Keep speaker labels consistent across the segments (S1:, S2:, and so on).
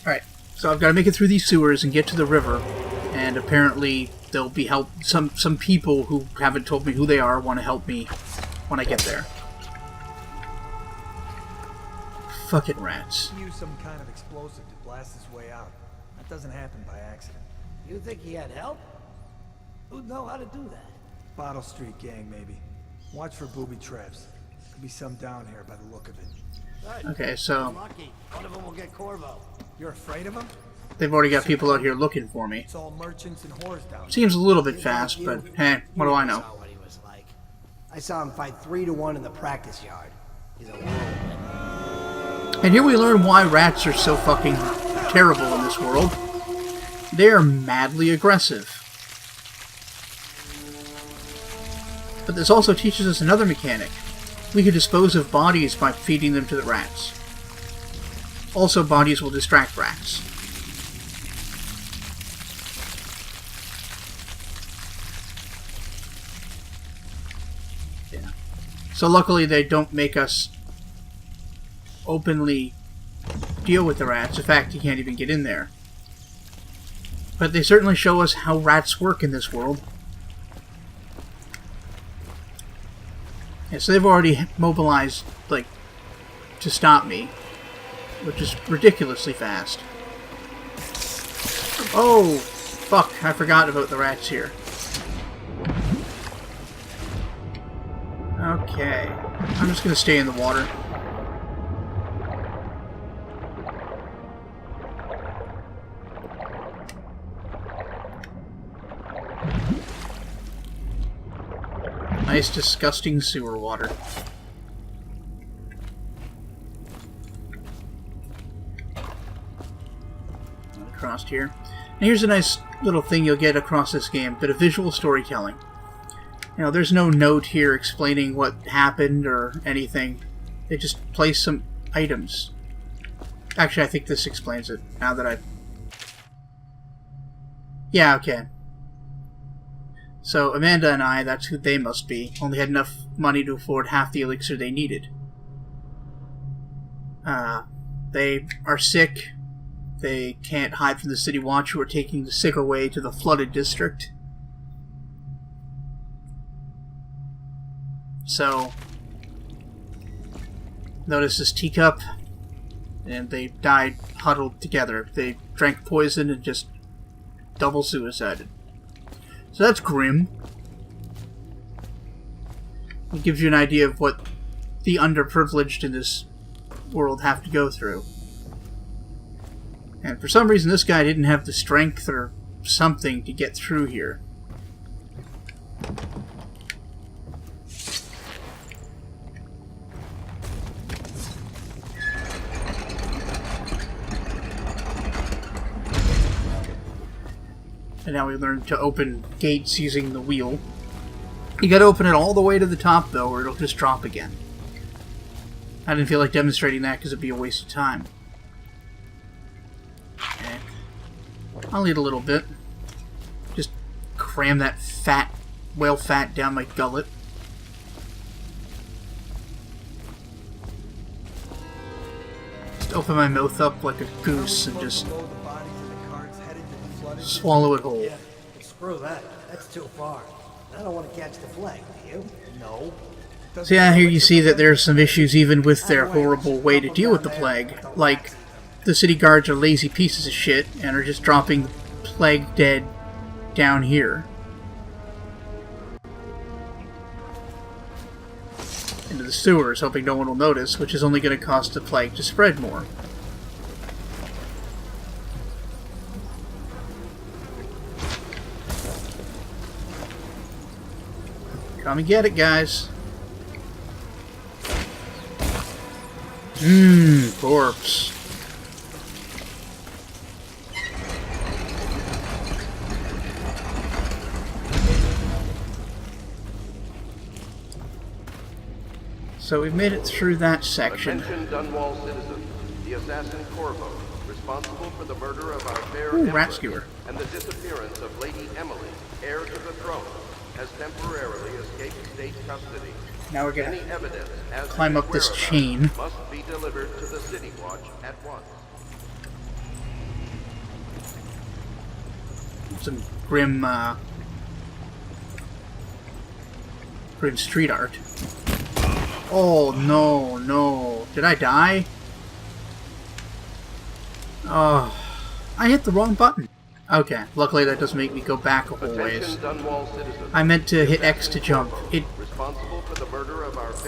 S1: Alright, so I've got to make it through these sewers and get to the river, and apparently there'll be help. Some people who haven't told me who they are want to help me when I get there. Fucking rats.
S2: He used some kind of explosive to blast his way out. That doesn't happen by accident.
S3: You think he had help? Who'd know how to do that?
S2: Bottle Street gang, maybe. Watch for booby traps. Could be some down here by the look of it.
S3: Good.
S1: Okay, so
S3: Lucky. One of them will get Corvo.
S2: You're afraid of him?
S1: they've already got people out here looking for me.
S2: It's all merchants and whores down here.
S1: Seems a little bit fast, but hey, what do I know?
S3: What he was like. I saw him fight 3-1 in the practice yard. He's a whirlwind.
S1: And here we learn why rats are so fucking terrible in this world. They are madly aggressive. But this also teaches us another mechanic. We can dispose of bodies by feeding them to the rats. Also, bodies will distract rats. Yeah. So luckily they don't make us openly deal with the rats. In fact, you can't even get in there. But they certainly show us how rats work in this world. Yeah, so they've already mobilized, like, to stop me, which is ridiculously fast. Oh, fuck, I forgot about the rats here. Okay, I'm just gonna stay in the water. Nice, disgusting sewer water. Across here. And here's a nice little thing you'll get across this game, bit of visual storytelling. You know, there's no note here explaining what happened or anything. They just place some items. Actually, I think this explains it, now that I... Yeah, okay. So, Amanda and I, that's who they must be, only had enough money to afford half the elixir they needed. They are sick. They can't hide from the city watch, who are taking the sick away to the flooded district. So, notice this teacup, and they died huddled together. They drank poison and just double suicided. So that's grim. It gives you an idea of what the underprivileged in this world have to go through. And for some reason this guy didn't have the strength or something to get through here. And now we learn to open gates using the wheel. You gotta open it all the way to the top, though, or it'll just drop again. I didn't feel like demonstrating that because it'd be a waste of time. Okay. I'll eat a little bit. Just cram that fat, whale fat down my gullet. Just open my mouth up like a goose and just swallow it whole.
S3: Yeah, screw that. That's too far. I don't want to catch the flag, do you? No.
S1: So yeah, here you see that there's some issues even with their horrible way to deal with the plague. Like, the city guards are lazy pieces of shit and are just dropping the plague dead down here. Into the sewers, hoping no one will notice, which is only going to cause the plague to spread more. Come and get it, guys. Corpse. So we've made it through that section.
S4: Attention, Dunwall citizens. The assassin Corvo, responsible for the murder of our fair Empress and the disappearance of Lady Emily, heir to the throne, has temporarily escaped state custody.
S1: Now we're gonna
S4: Any evidence as
S1: climb
S4: to
S1: up this
S4: whereabouts
S1: chain.
S4: must be delivered to the City Watch at once.
S1: some grim street art. Oh, no, no. Did I die? Oh, I hit the wrong button. Okay, luckily that doesn't make me go back a whole ways. I meant to hit X to jump. The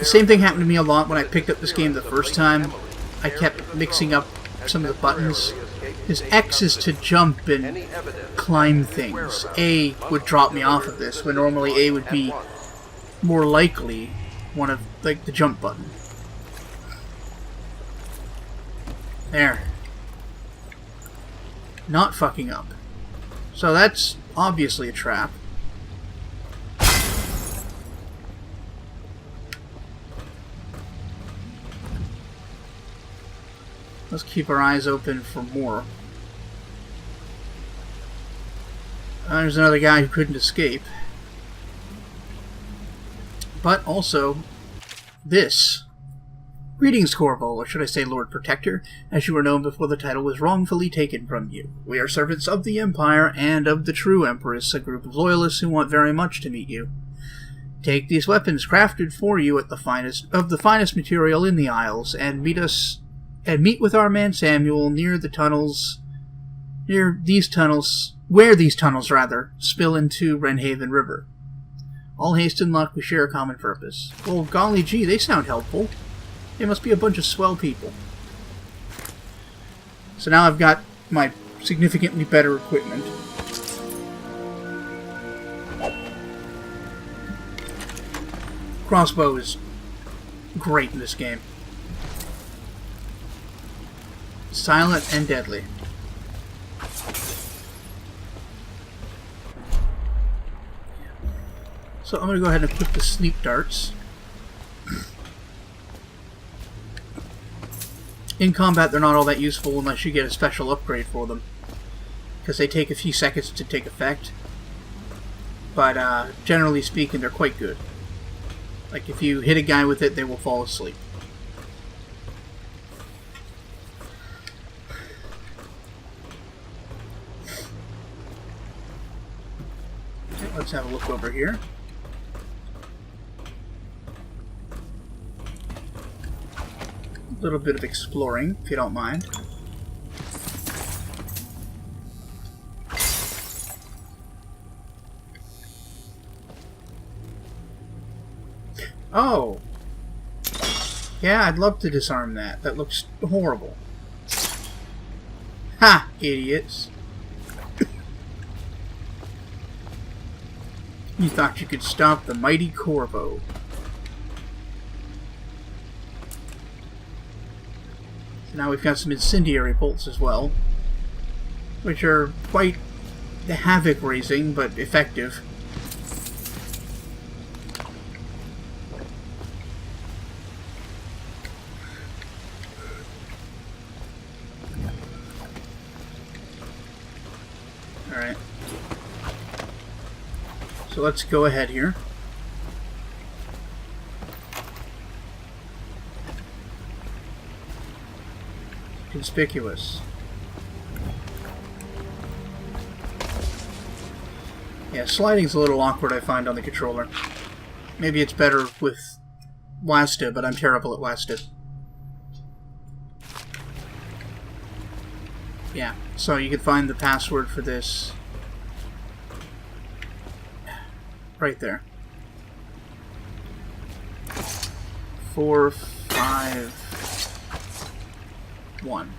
S1: same thing happened to me a lot when I picked up this game the first time. I kept mixing up some of the buttons. Because X is to jump and climb things. A would drop me off of this, when normally A would be more likely one of, like, the jump button. There. Not fucking up. So that's obviously a trap. Let's keep our eyes open for more. There's another guy who couldn't escape. But also, this. Greetings, Corvo, or should I say Lord Protector, as you were known before the title was wrongfully taken from you. We are servants of the Empire and of the true Empress, a group of loyalists who want very much to meet you. Take these weapons crafted for you at the finest material in the Isles, and meet with our man Samuel near these tunnels spill into Wrenhaven River. All haste and luck, we share a common purpose. Well, golly gee, they sound helpful. They must be a bunch of swell people. So now I've got my significantly better equipment. Crossbow is great in this game. Silent and deadly. So I'm going to go ahead and equip the sleep darts. In combat, they're not all that useful unless you get a special upgrade for them, because they take a few seconds to take effect. But generally speaking, they're quite good. Like, if you hit a guy with it, they will fall asleep. Okay, let's have a look over here. A little bit of exploring, if you don't mind. Oh! Yeah, I'd love to disarm that. That looks horrible. Ha! Idiots. You thought you could stop the mighty Corvo. Now we've got some incendiary bolts as well, which are quite havoc-raising, but effective. Alright. So let's go ahead here. Conspicuous. Yeah, sliding's a little awkward, I find, on the controller. Maybe it's better with WASD, but I'm terrible at WASD. Yeah, so you can find the password for this right there. 4, 5, 1.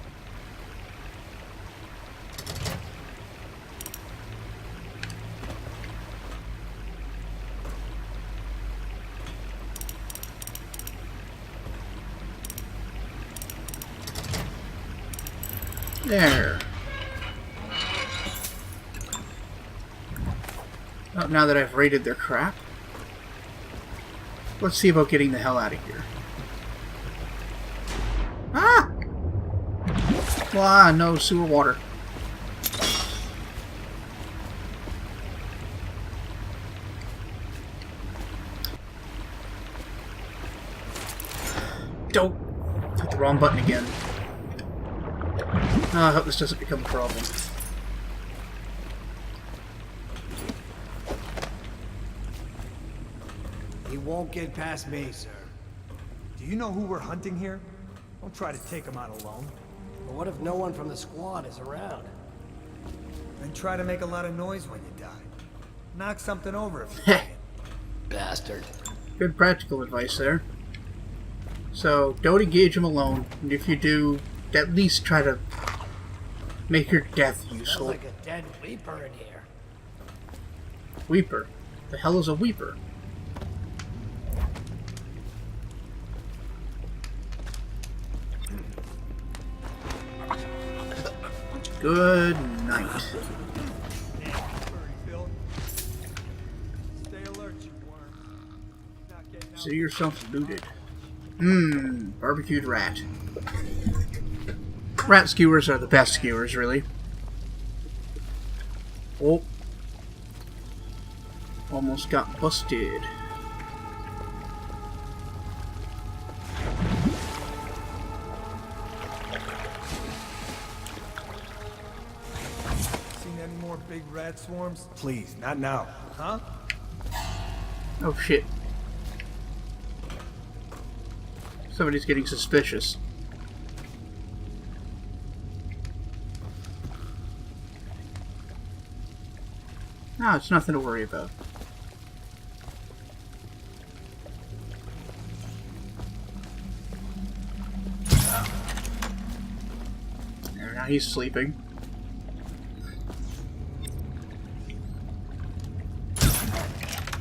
S1: There. Oh, now that I've raided their crap, let's see about getting the hell out of here. Ah! Ah, no sewer water. Don't hit the wrong button again. Oh, I hope this doesn't become a problem.
S3: He won't get past me, sir.
S2: Do you know who we're hunting here? Don't try to take him out alone.
S3: But what if no one from the squad is around?
S2: Then try to make a lot of noise when you die. Knock something over if you can.
S3: Bastard.
S1: Good practical advice there. So, don't engage him alone, and if you do, at least try to make your death
S3: Sounds
S1: useful.
S3: like a dead Weeper in here.
S1: Weeper? The hell is a Weeper? Good night.
S2: Stay alert, you worm. Not getting out.
S1: See yourself looted. Barbecued rat. Rat skewers are the best skewers, really. Oh. Almost got busted.
S2: Seen any more big rat swarms? Please, not now. Huh?
S1: Oh shit. Somebody's getting suspicious. No, it's nothing to worry about. There, now he's sleeping.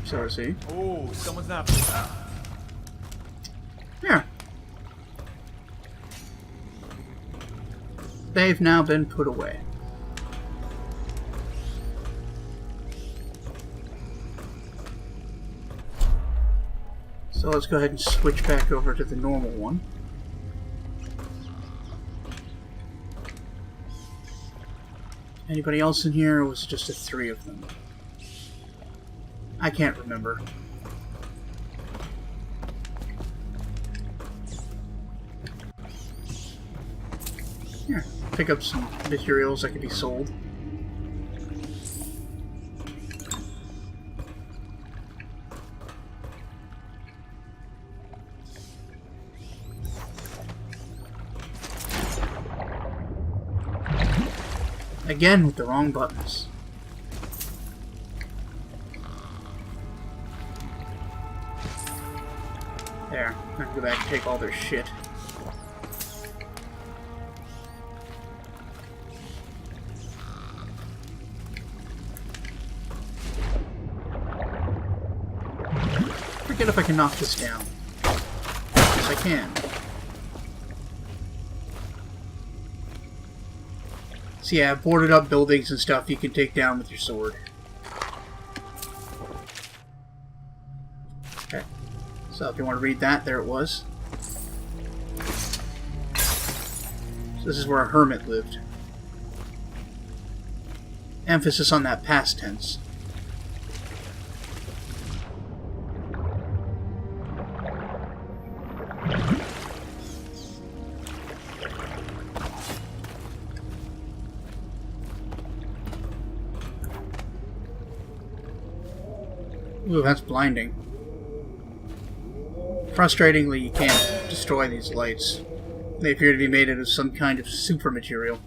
S1: So is he.
S2: Oh, someone's not.
S1: Yeah. They've now been put away. So let's go ahead and switch back over to the normal one. Anybody else in here, or was it just the three of them? I can't remember. Here, pick up some materials that can be sold. Again with the wrong buttons. There, I can go back and take all their shit. Forget if I can knock this down. Yes, I can. So yeah, boarded up buildings and stuff you can take down with your sword. Okay. So if you want to read that, there it was. So this is where a hermit lived. Emphasis on that past tense. Ooh, that's blinding. Frustratingly, you can't destroy these lights. They appear to be made out of some kind of super material.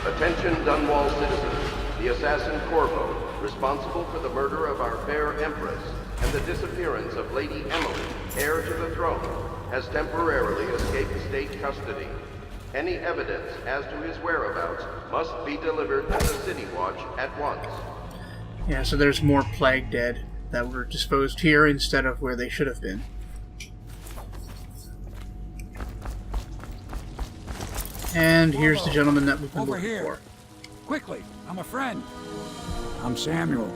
S4: Attention Dunwall citizens. The assassin Corvo, responsible for the murder of our fair Empress and the disappearance of Lady Emily, heir to the throne, has temporarily escaped state custody. Any evidence as to his whereabouts must be delivered to the City Watch at once.
S1: Yeah, so there's more plague dead that were disposed here instead of where they should have been. And here's the gentleman that we've been
S5: Over
S1: looking
S5: here.
S1: for.
S5: Quickly, I'm a friend. I'm Samuel,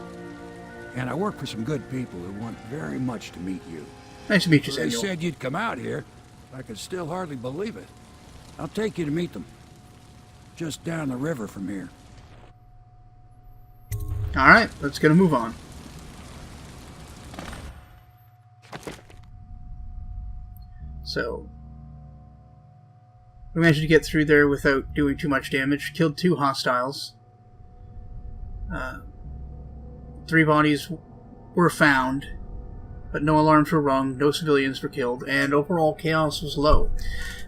S5: and I work for some good people who want very much to meet you.
S1: Nice to meet you,
S5: They
S1: Samuel.
S5: said you'd come out here. I could still hardly believe it. I'll take you to meet them. Just down the river from here.
S1: Alright, let's get a move on. So, we managed to get through there without doing too much damage. Killed 2 hostiles. 3 bodies were found, but no alarms were rung, no civilians were killed, and overall chaos was low.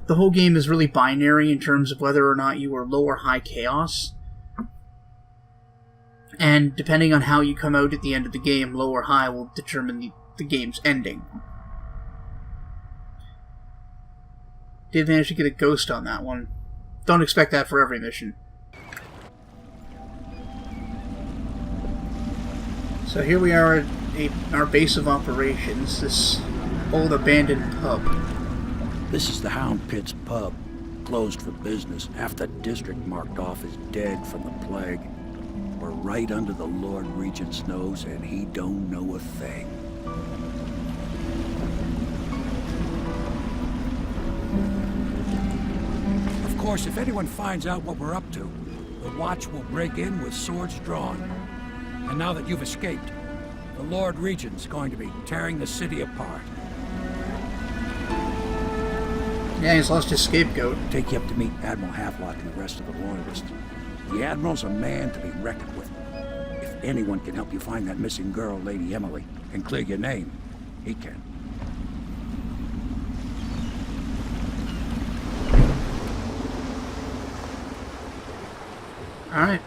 S1: The whole game is really binary in terms of whether or not you are low or high chaos. And depending on how you come out at the end of the game, low or high will determine the game's ending. Did manage to get a ghost on that one. Don't expect that for every mission. So here we are at our base of operations, this old abandoned pub.
S5: This is the Hound Pit's pub, closed for business. Half the district marked off as dead from the plague. We're right under the Lord Regent's nose, and he don't know a thing. Of course, if anyone finds out what we're up to, the Watch will break in with swords drawn. And now that you've escaped, the Lord Regent's going to be tearing the city apart.
S1: Yeah, he's lost his scapegoat.
S5: Take you up to meet Admiral Havelock and the rest of the Loyalists. The Admiral's a man to be reckoned with. If anyone can help you find that missing girl, Lady Emily, and clear your name, he can.
S1: Alright,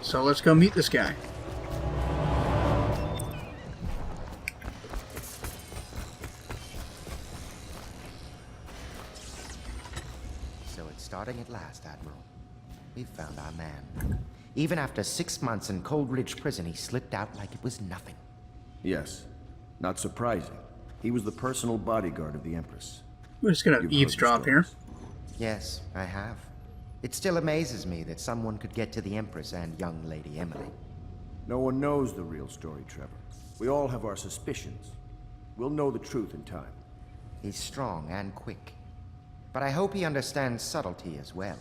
S1: so let's go meet this guy.
S6: So it's starting at last, Admiral. We've found our man. Even after 6 months in Cold Ridge Prison, he slipped out like it was nothing.
S7: Yes. Not surprising. He was the personal bodyguard of the Empress.
S1: We're just gonna eavesdrop here.
S6: Yes, I have. It still amazes me that someone could get to the Empress and young Lady Emily.
S7: No one knows the real story, Trevor. We all have our suspicions. We'll know the truth in time.
S6: He's strong and quick. But I hope he understands subtlety as well.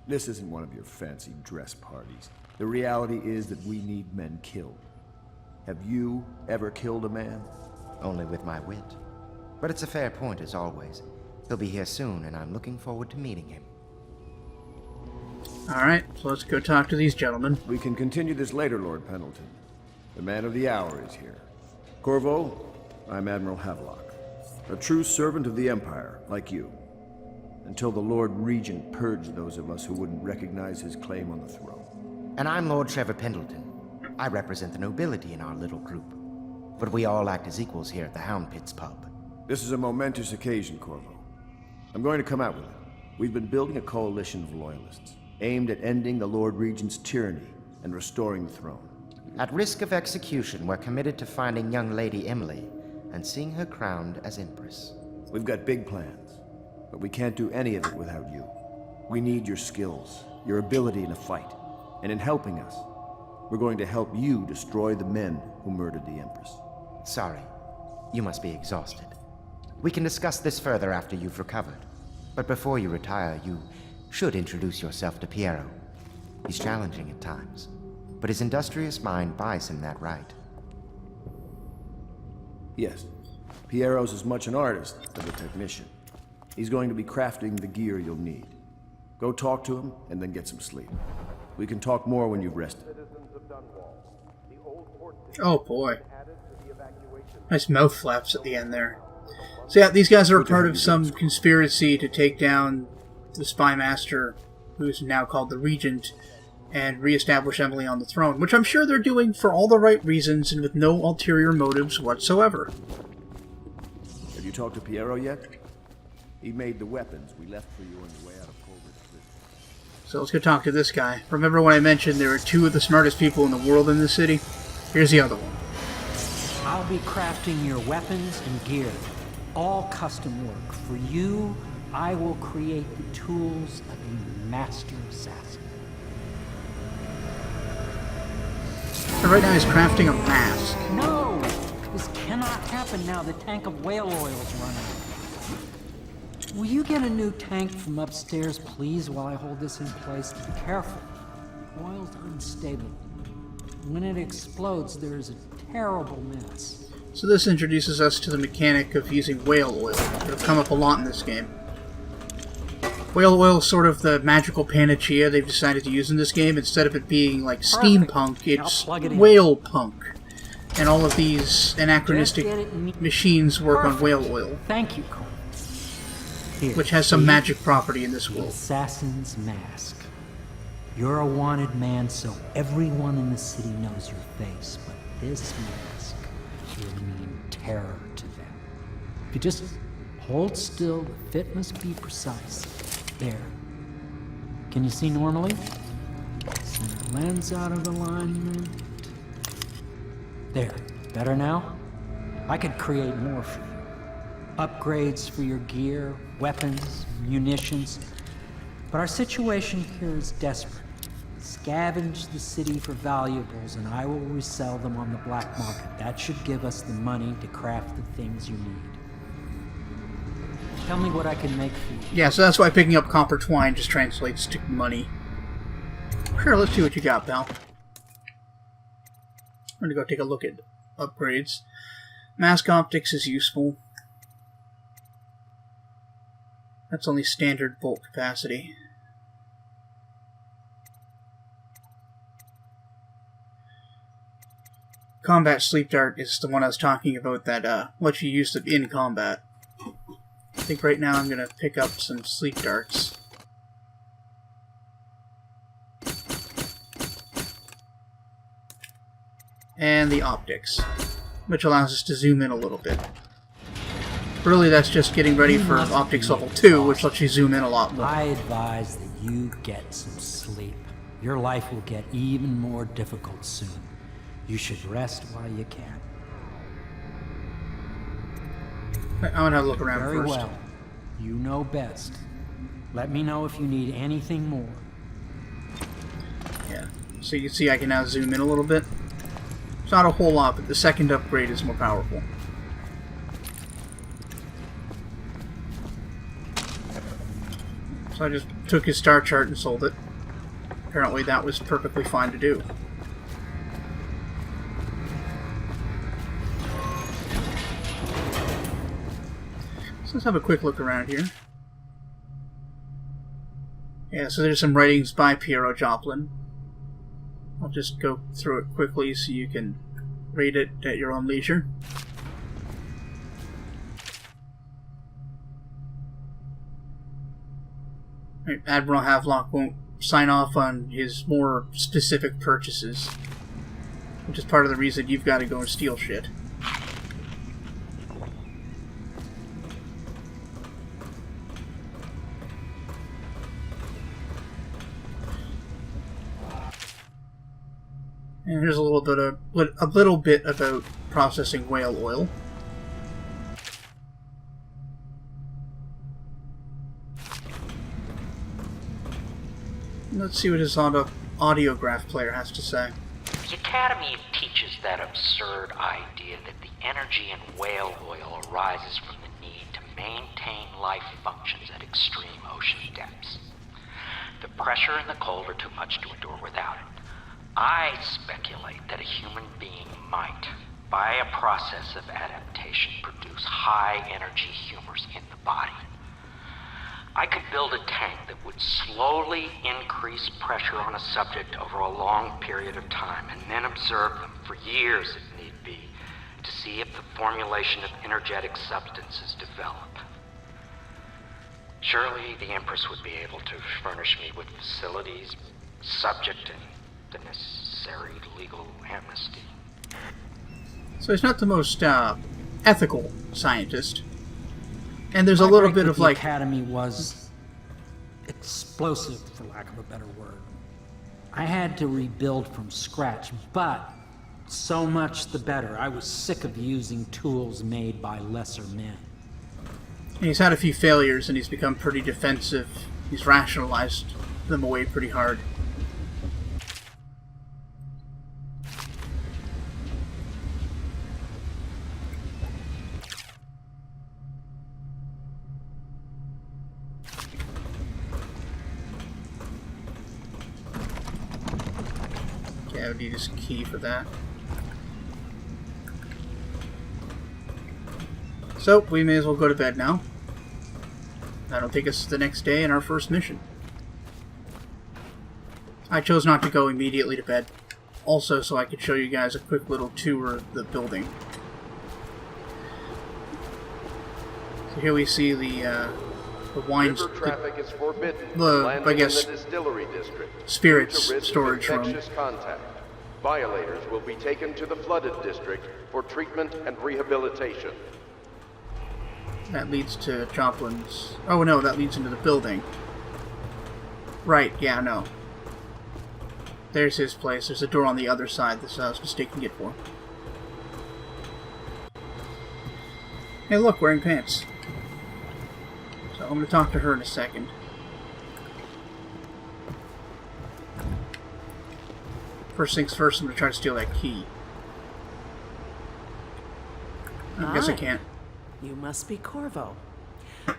S7: This isn't one of your fancy dress parties. The reality is that we need men killed. Have you ever killed a man?
S6: Only with my wit. But it's a fair point as always. He'll be here soon, and I'm looking forward to meeting him.
S1: Alright, so let's go talk to these gentlemen.
S7: We can continue this later, Lord Pendleton. The man of the hour is here. Corvo, I'm Admiral Havelock. A true servant of the Empire, like you. Until the Lord Regent purged those of us who wouldn't recognize his claim on the throne.
S6: And I'm Lord Trevor Pendleton. I represent the nobility in our little group. But we all act as equals here at the Hound Pit's pub.
S7: This is a momentous occasion, Corvo. I'm going to come out with it. We've been building a coalition of loyalists, aimed at ending the Lord Regent's tyranny and restoring the throne.
S6: At risk of execution, we're committed to finding young Lady Emily and seeing her crowned as Empress.
S7: We've got big plans, but we can't do any of it without you. We need your skills, your ability in a fight, and in helping us, we're going to help you destroy the men who murdered the Empress.
S6: Sorry, you must be exhausted. We can discuss this further after you've recovered. But before you retire, you should introduce yourself to Piero. He's challenging at times, but his industrious mind buys him that right.
S7: Yes, Piero's as much an artist as a technician. He's going to be crafting the gear you'll need. Go talk to him, and then get some sleep. We can talk more when you've rested.
S1: Oh boy. Nice mouth flaps at the end there. So yeah, these guys are a part of some conspiracy to take down the spy master, who's now called the Regent, and reestablish Emily on the throne, which I'm sure they're doing for all the right reasons and with no ulterior motives whatsoever.
S7: Have you talked to Piero yet? He made the weapons we left for you on the way out of Corvo.
S1: So let's go talk to this guy. Remember when I mentioned there are 2 of the smartest people in the world in this city? Here's the other one.
S8: I'll be crafting your weapons and gear. All custom work. For you, I will create the tools of a master assassin.
S1: So right now he's crafting a mask.
S8: No! This cannot happen now the tank of whale oil's run out. Will you get a new tank from upstairs, please, while I hold this in place? Be careful. Oil's unstable. When it explodes, there is a terrible mess.
S1: So this introduces us to the mechanic of using whale oil. It'll come up a lot in this game. Whale oil is sort of the magical panacea they've decided to use in this game. Instead of it being like steampunk, it's whale punk. And all of these anachronistic machines work on whale oil.
S8: Thank you, Corvo. Here,
S1: which has some magic property in this world.
S8: Assassin's mask. You're a wanted man, so everyone in the city knows your face, but this mask will mean terror to them. If you just hold still, the fit must be precise. There. Can you see normally? Center lens out of alignment. There. Better now? I could create more for you. Upgrades for your gear, weapons, munitions. But our situation here is desperate. Scavenge the city for valuables and I will resell them on the black market. That should give us the money to craft the things you need. Tell me what I can make for you.
S1: Yeah, so that's why picking up copper twine just translates to money. Sure, let's see what you got, pal. I'm gonna go take a look at upgrades. Mask optics is useful. That's only standard bolt capacity. Combat sleep dart is the one I was talking about that lets you use it in combat. I think right now I'm going to pick up some sleep darts. And the optics, which allows us to zoom in a little bit. Really, that's just getting ready for optics level 2, which lets you zoom in a lot more.
S8: I advise that you get some sleep. Your life will get even more difficult soon. You should rest while you can.
S1: I want to have a look around
S8: Very
S1: first.
S8: well. You know best. Let me know if you need anything more.
S1: Yeah. So you can see I can now zoom in a little bit. It's not a whole lot, but the second upgrade is more powerful. So I just took his star chart and sold it. Apparently that was perfectly fine to do. So let's have a quick look around here. Yeah, so there's some writings by Piero Joplin. I'll just go through it quickly so you can read it at your own leisure. Admiral Havelock won't sign off on his more specific purchases, which is part of the reason you've got to go and steal shit. And here's a little bit about processing whale oil. Let's see what his audiograph player has to say.
S9: The Academy teaches that absurd idea that the energy in whale oil arises from the need to maintain life functions at extreme ocean depths. The pressure and the cold are too much to endure without it. I speculate that a human being might, by a process of adaptation, produce high-energy humors in the body. I could build a tank that would slowly increase pressure on a subject over a long period of time and then observe them for years if need be to see if the formulation of energetic substances develop. Surely the Empress would be able to furnish me with facilities, subject, and the necessary legal amnesty.
S1: So he's not the most ethical scientist. And there's a little bit of like...
S8: The Academy was explosive, for lack of a better word. I had to rebuild from scratch, but so much the better. I was sick of using tools made by lesser men.
S1: And he's had a few failures and he's become pretty defensive. He's rationalized them away pretty hard. I would need his key for that. So, we may as well go to bed now. That'll take us the next day in our first mission. I chose not to go immediately to bed. Also, so I could show you guys a quick little tour of the building. So here we see the wine...
S4: River traffic is forbidden.
S1: I guess,
S4: in the distillery district.
S1: spirits
S4: Due to risk of
S1: storage room.
S4: infectious contact. Violators will be taken to the flooded district for treatment and rehabilitation.
S1: That leads to Joplin's... Oh no, that leads into the building. Right, yeah, no. There's his place. There's a door on the other side that I was mistaking it for. Hey look, wearing pants. So I'm going to talk to her in a second. First things first, I'm going to try to steal that key. I guess I can't.
S10: You must be Corvo.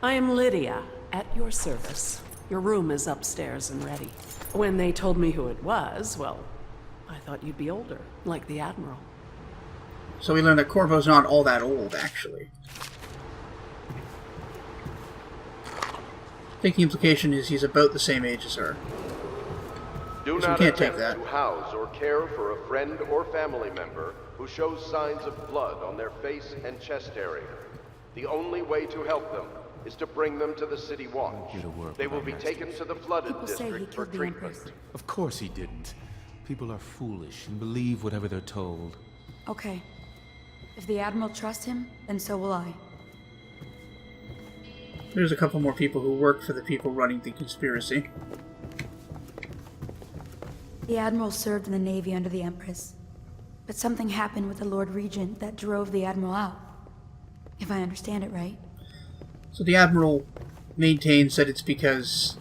S10: I am Lydia, at your service. Your room is upstairs and ready. When they told me who it was, well, I thought you'd be older, like the Admiral.
S1: So we learned that Corvo's not all that old, actually. I think the implication is he's about the same age as her.
S4: Do
S1: So
S4: not
S1: we can't take
S4: attempt
S1: that.
S4: to house or care for a friend or family member who shows signs of blood on their face and chest area. The only way to help them is to bring them to the city watch. They will be taken to the flooded
S11: People say he
S4: district for
S11: killed the
S4: treatment.
S11: Empress.
S12: Of course he didn't. People are foolish and believe whatever they're told.
S11: Okay. If the Admiral trusts him, then so will I.
S1: There's a couple more people who work for the people running the conspiracy.
S11: The Admiral served in the Navy under the Empress. But something happened with the Lord Regent that drove the Admiral out. If I understand it right.
S1: So the Admiral maintains that it's because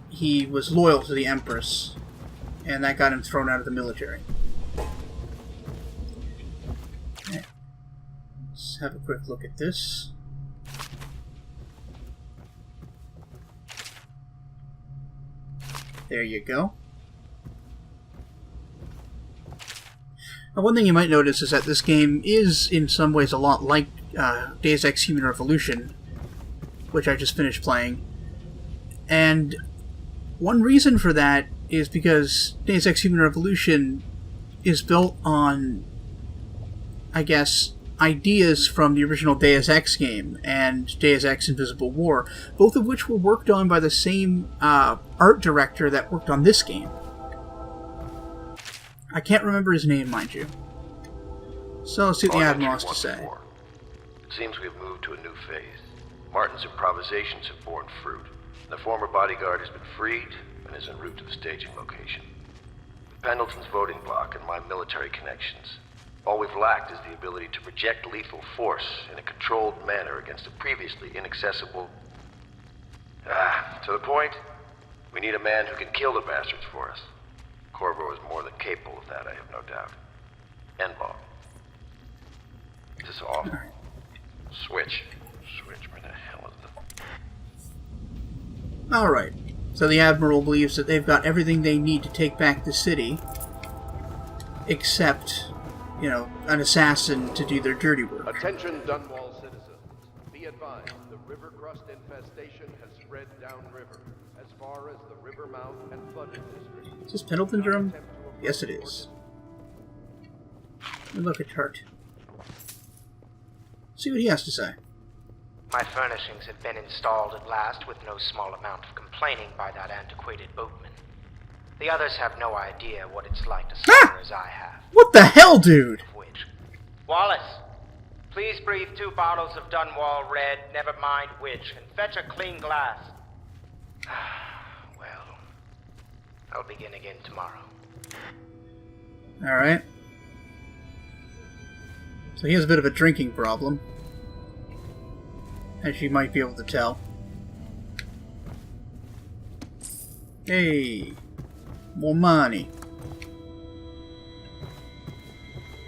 S1: he was loyal to the Empress, and that got him thrown out of the military. Okay. Let's have a quick look at this. There you go. Now, one thing you might notice is that this game is, in some ways, a lot like Deus Ex Human Revolution, which I just finished playing. And one reason for that is because Deus Ex Human Revolution is built on, I guess, ideas from the original Deus Ex game and Deus Ex Invisible War, both of which were worked on by the same art director that worked on this game. I can't remember his name, mind you. So let's see what the Admiral has to say.
S13: It seems we've moved to a new phase. Martin's improvisations have borne fruit. The former bodyguard has been freed and is en route to the staging location. Pendleton's voting block and my military connections. All we've lacked is the ability to project lethal force in a controlled manner against a previously inaccessible... to the point, we need a man who can kill the bastards for us. Corvo is more than capable of that, I have no doubt. N-bomb. This is awful. Switch. Switch, where the hell is the...
S1: Alright. So the Admiral believes that they've got everything they need to take back the city, except, you know, an assassin to do their dirty work.
S4: Attention, Dunwall citizens. Be advised, the river crust infestation has spread downriver, as far as the river mouth and flooded district.
S1: Is this Pendleton Durham? Yes, it is. And look at Hart. See what he has to say.
S9: My furnishings have been installed at last with no small amount of complaining by that antiquated boatman. The others have no idea what it's like to suffer as I have.
S1: What the hell, dude?
S9: Which? Wallace, please breathe 2 bottles of Dunwall Red, never mind which, and fetch a clean glass. Well, I'll begin again tomorrow.
S1: Alright. So he has a bit of a drinking problem, as you might be able to tell. Hey, more money.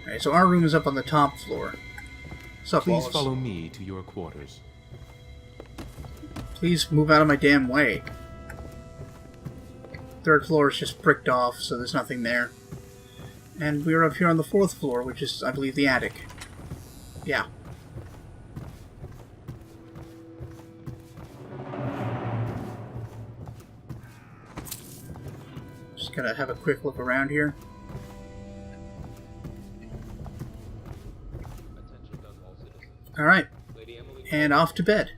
S1: Alright, so our room is up on the top floor. So
S12: Please follow me to your quarters.
S1: Please move out of my damn way. 3rd floor is just bricked off, so there's nothing there. And we're up here on the 4th floor, which is, I believe, the attic. Yeah. Gotta have a quick look around here. Alright. And off to bed.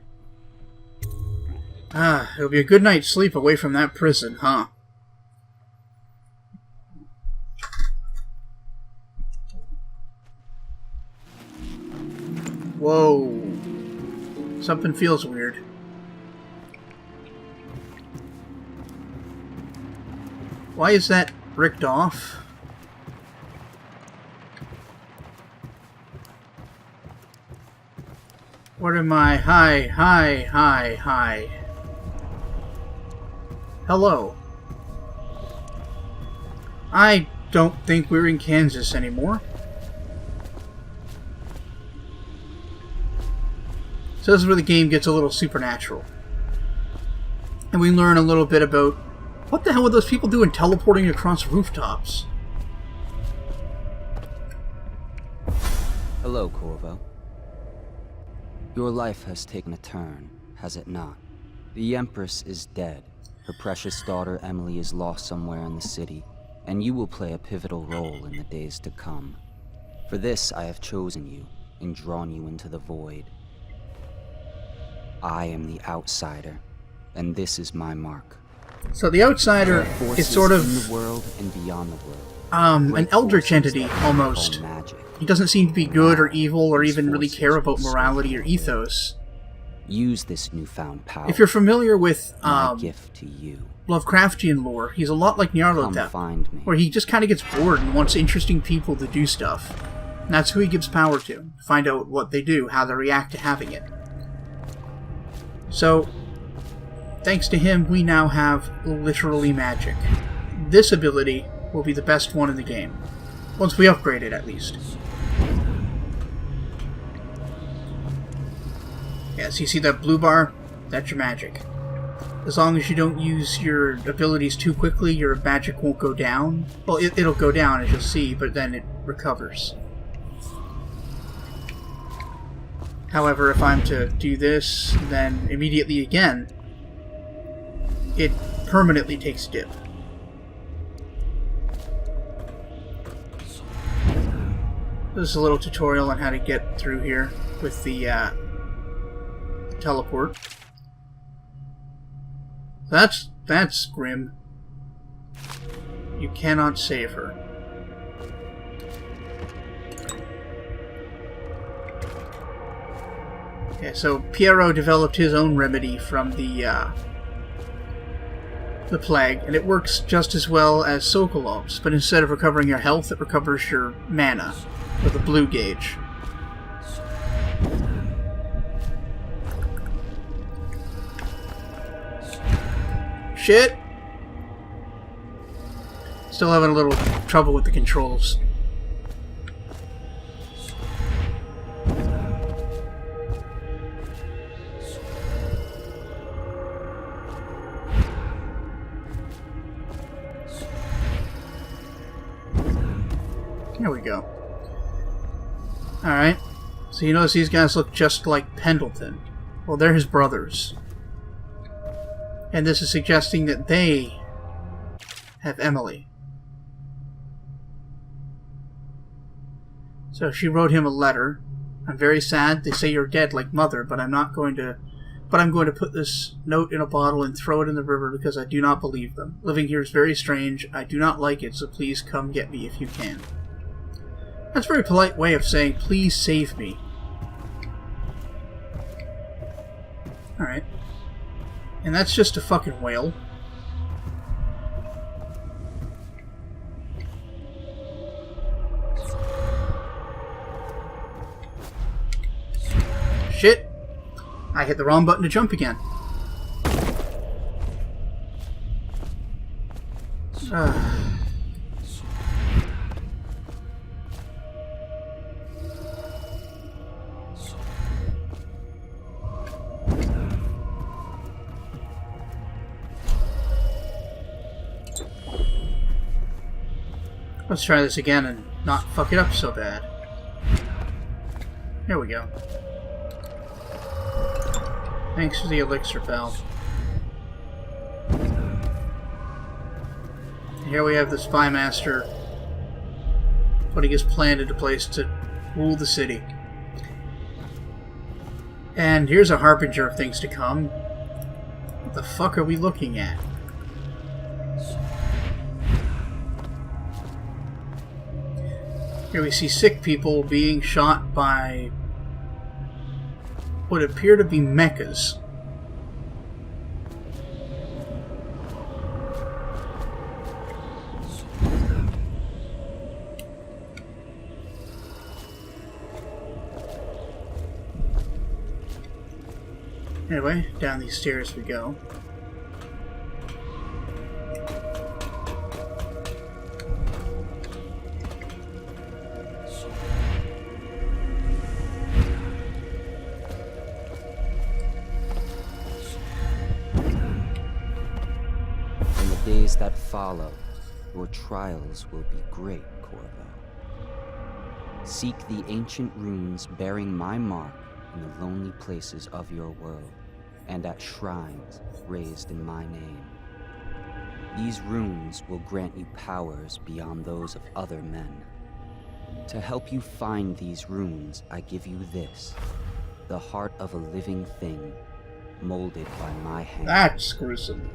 S1: Ah, it'll be a good night's sleep away from that prison, huh? Whoa. Something feels weird. Why is that bricked off? What am I? Hi. Hello. I don't think we're in Kansas anymore. So this is where the game gets a little supernatural. And we learn a little bit about what the hell were those people doing teleporting across rooftops?
S14: Hello, Corvo. Your life has taken a turn, has it not? The Empress is dead. Her precious daughter Emily is lost somewhere in the city, and you will play a pivotal role in the days to come. For this I have chosen you and drawn you into the void. I am the outsider, and this is my mark.
S1: So the outsider is sort of
S14: in the world and beyond the world.
S1: An eldritch entity almost. He doesn't seem to be good or evil or even really care about morality or ethos.
S14: Use this newfound power.
S1: If you're familiar with
S14: my gift to you.
S1: Lovecraftian lore, he's a lot like Nyarlathotep, where he just kind of gets bored and wants interesting people to do stuff. And that's who he gives power to find out what they do, how they react to having it. So, thanks to him, we now have literally magic. This ability will be the best one in the game. Once we upgrade it, at least. Yeah, so you see that blue bar? That's your magic. As long as you don't use your abilities too quickly, your magic won't go down. Well, it'll go down, as you'll see, but then it recovers. However, if I'm to do this, then immediately again, it permanently takes a dip. This is a little tutorial on how to get through here with the teleport. That's grim. You cannot save her. Okay, so Piero developed his own remedy from the plague, and it works just as well as Sokolov's, but instead of recovering your health, it recovers your mana with a blue gauge. Shit! Still having a little trouble with the controls. There we go. Alright. So you notice these guys look just like Pendleton. Well, they're his brothers. And this is suggesting that they have Emily. So she wrote him a letter. I'm very sad. They say you're dead like Mother, but I'm going to put this note in a bottle and throw it in the river because I do not believe them. Living here is very strange. I do not like it, so please come get me if you can. That's a very polite way of saying, please save me. Alright. And that's just a fucking whale. Shit! I hit the wrong button to jump again. Let's try this again and not fuck it up so bad. There we go. Thanks for the elixir, pal. Here we have the Spy Master putting his plan into place to rule the city. And here's a harbinger of things to come. What the fuck are we looking at? Here we see sick people being shot by what appear to be mechas. Anyway, down these stairs we go.
S14: In the days that follow, your trials will be great, Corvo. Seek the ancient runes bearing my mark in the lonely places of your world, and at shrines raised in my name. These runes will grant you powers beyond those of other men. To help you find these runes, I give you this, the heart of a living thing, molded by my hand.
S1: That's gruesome.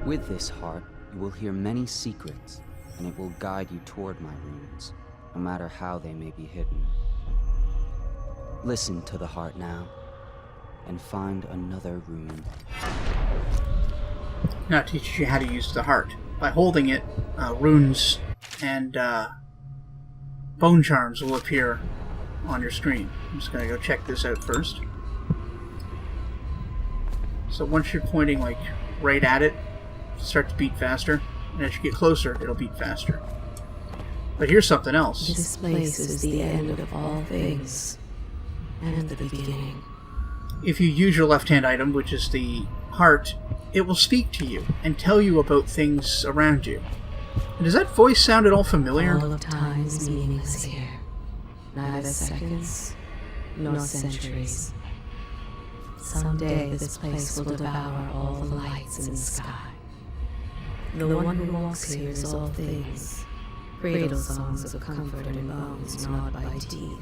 S14: With this heart, you will hear many secrets, and it will guide you toward my runes, no matter how they may be hidden. Listen to the heart now, and find another rune.
S1: Now it teaches you how to use the heart. By holding it, runes and bone charms will appear on your screen. I'm just going to go check this out first. So once you're pointing like right at it, it'll start to beat faster. And as you get closer, it'll beat faster. But here's something else.
S10: This place is the end of all things, and the beginning.
S1: If you use your left-hand item, which is the heart, it will speak to you and tell you about things around you. And does that voice sound at all familiar?
S10: All of time is meaningless here. Neither seconds, nor centuries. Someday this place will devour all the lights in the sky. The one who walks here is all things. Cradle songs of comfort and bones gnawed by teeth.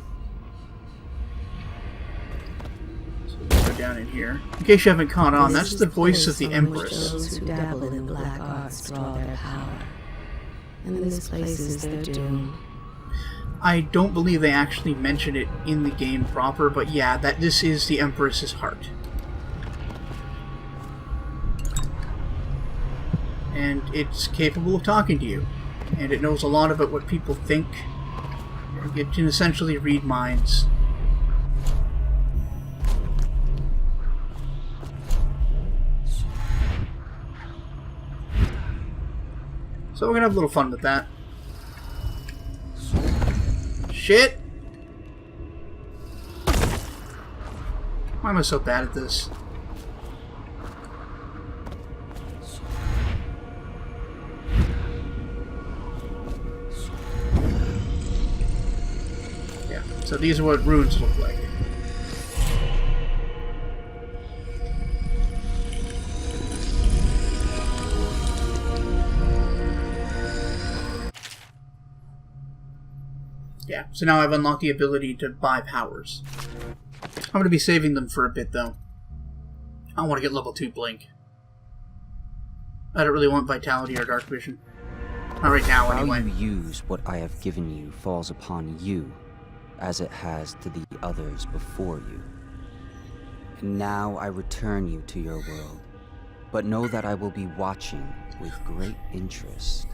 S1: Go down in here. In case you haven't caught on, that's the voice of the Empress.
S10: Those who dabble in the black arts draw their power. And this place is their doom.
S1: I don't believe they actually mention it in the game proper, but yeah, that this is the Empress's heart. And it's capable of talking to you. And it knows a lot about what people think. It can essentially read minds. So we're gonna have a little fun with that. Shit! Why am I so bad at this? Yeah, so these are what runes look like. Yeah, so now I've unlocked the ability to buy powers. I'm going to be saving them for a bit, though. I want to get level 2 Blink. I don't really want Vitality or Dark Vision. Not right now, anyway.
S14: How you use what I have given you falls upon you, as it has to the others before you. And now I return you to your world, but know that I will be watching with great interest.